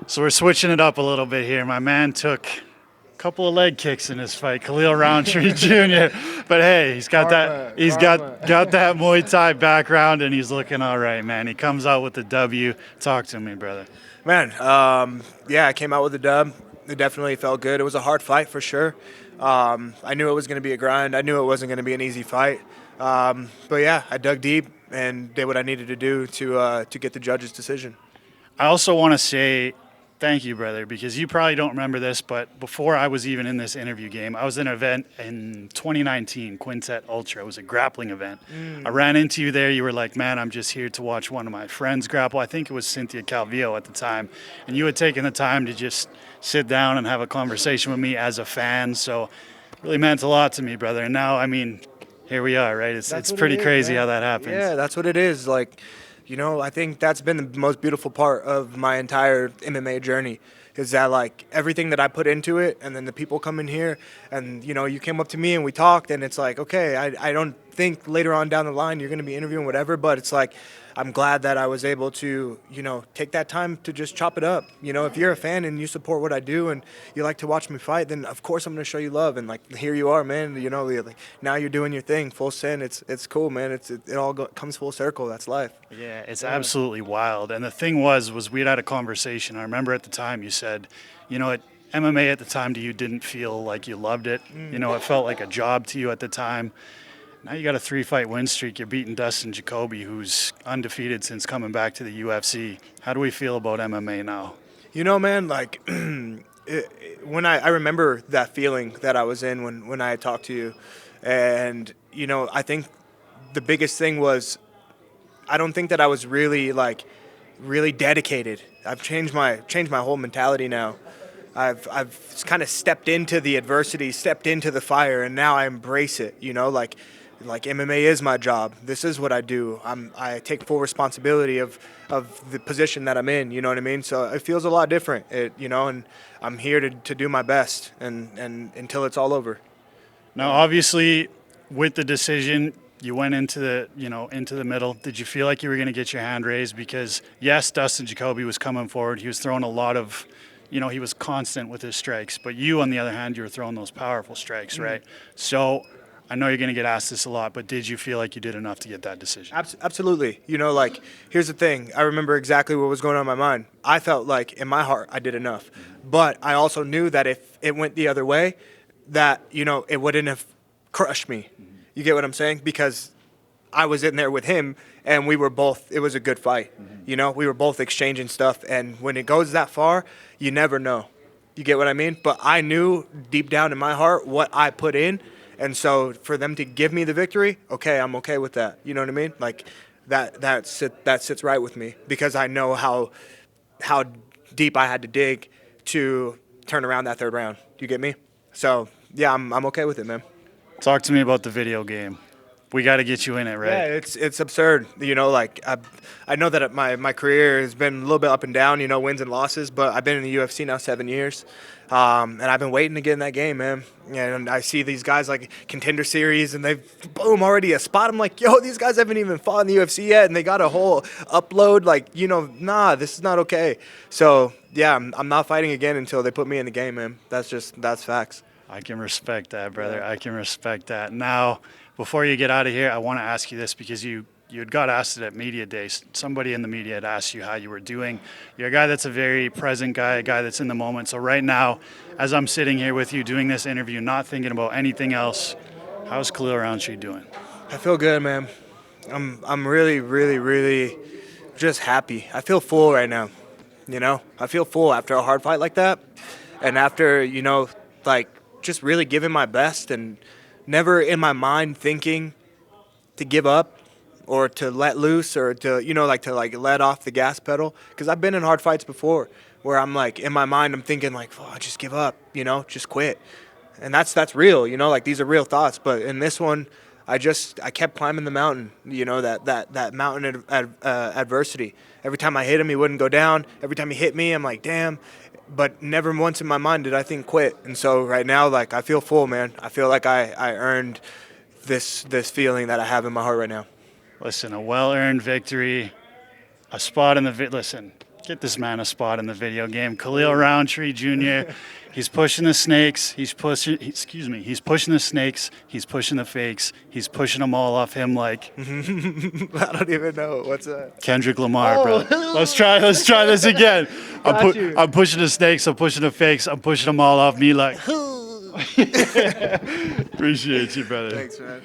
So we're switching it up a little bit here. My man took a couple of leg kicks in his fight, Khalil Rountree Jr. But hey, he's got Karma, that he's karma. got that Muay Thai background, and he's looking all right, man. He comes out with the W. Talk to me, brother. Man, yeah, I came out with a dub. It definitely felt good. It was a hard fight for sure. I knew it was going to be a grind. I knew it wasn't going to be an easy fight. But yeah, I dug deep and did what I needed to do to get the judge's decision. I also want to say thank you, brother, because you probably don't remember this, but before I was even in this interview game, I was in an event in 2019, Quintet Ultra. It was a grappling event. I ran into you there. You were like, man, I'm just here to watch one of my friends grapple. I think it was Cynthia Calvillo at the time. And you had taken the time to just sit down and have a conversation with me as a fan. So it really meant a lot to me, brother. And now, I mean, here we are, right? It's What it pretty is, crazy man. how that happens. Yeah, that's what it is. Like, I think that's been the most beautiful part of my entire MMA journey is that like everything that I put into it and then the people come in here and you came up to me and we talked and it's like, okay, I don't think later on down the line you're going to be interviewing whatever, but it's like I'm glad that I was able to, take that time to just chop it up. If you're a fan and you support what I do and you like to watch me fight, then of course I'm going to show you love. And like, here you are, man. Like, now you're doing your thing, full send. It's cool, man. It all comes full circle. That's life. Yeah, it's absolutely wild. And the thing was we had a conversation. I remember at the time you said, MMA at the time to you didn't feel like you loved it. It felt like a job to you at the time. Now you got a 3-fight win streak. You're beating Dustin Jacoby, who's undefeated since coming back to the UFC. How do we feel about MMA now? Man, like when I remember that feeling that I was in when I talked to you, and I think the biggest thing was I don't think that I was really dedicated. I've changed my whole mentality now. I've kind of stepped into the adversity, stepped into the fire, and now I embrace it. Like MMA is my job. This is what I do. I take full responsibility of the position that I'm in. You know what I mean? So it feels a lot different. And I'm here to do my best and until it's all over. Now, obviously, with the decision, you went into the middle. Did you feel like you were going to get your hand raised? Because yes, Dustin Jacoby was coming forward. He was throwing a lot of, he was constant with his strikes. But you, on the other hand, you were throwing those powerful strikes, right? So I know you're going to get asked this a lot, but did you feel like you did enough to get that decision? Absolutely. Here's the thing. I remember exactly what was going on in my mind. I felt like in my heart I did enough. But I also knew that if it went the other way, that, it wouldn't have crushed me. You get what I'm saying? Because I was in there with him and it was a good fight. We were both exchanging stuff. And when it goes that far, you never know. You get what I mean? But I knew deep down in my heart what I put in. And so for them to give me the victory, okay, I'm okay with that. You know what I mean? Like that sits right with me because I know how deep I had to dig to turn around that third round. Do you get me? So yeah, I'm okay with it, man. Talk to me about the video game. We got to get you in it, right? Yeah, it's absurd. I know that my career has been a little bit up and down, wins and losses, but I've been in the UFC now 7 years, and I've been waiting to get in that game, man. And I see these guys like Contender Series, and they've already a spot. I'm like, yo, these guys haven't even fought in the UFC yet, and they got a whole upload. Like, nah, this is not okay. So yeah, I'm not fighting again until they put me in the game, man. That's facts. I can respect that, brother. I can respect that. Now, before you get out of here, I want to ask you this because you had got asked it at Media Day. Somebody in the media had asked you how you were doing. You're a guy that's a very present guy, a guy that's in the moment. So right now, as I'm sitting here with you doing this interview, not thinking about anything else, how's Khalil Rountree doing? I feel good, man. I'm really, really, really just happy. I feel full right now. I feel full after a hard fight like that, and after like just really giving my best and never in my mind thinking to give up or to let loose or to let off the gas pedal, because I've been in hard fights before where I'm like in my mind I'm thinking like, oh, just give up, just quit, and that's real, like these are real thoughts. But in this one, I kept climbing the mountain, that mountain adversity. Every time I hit him, he wouldn't go down. Every time he hit me, I'm like, damn. But never once in my mind did I think quit. And so right now, like, I feel full, man. I feel like I earned this feeling that I have in my heart right now. Listen, a well-earned victory, a spot in the listen. Get this man a spot in the video game. Khalil Rountree Jr. He's pushing the snakes. He's pushing the snakes. He's pushing the fakes. He's pushing them all off him like I don't even know what's that. Kendrick Lamar, bro. Let's try this again. you. I'm pushing the snakes. I'm pushing the fakes. I'm pushing them all off me like. Appreciate you, brother. Thanks, man.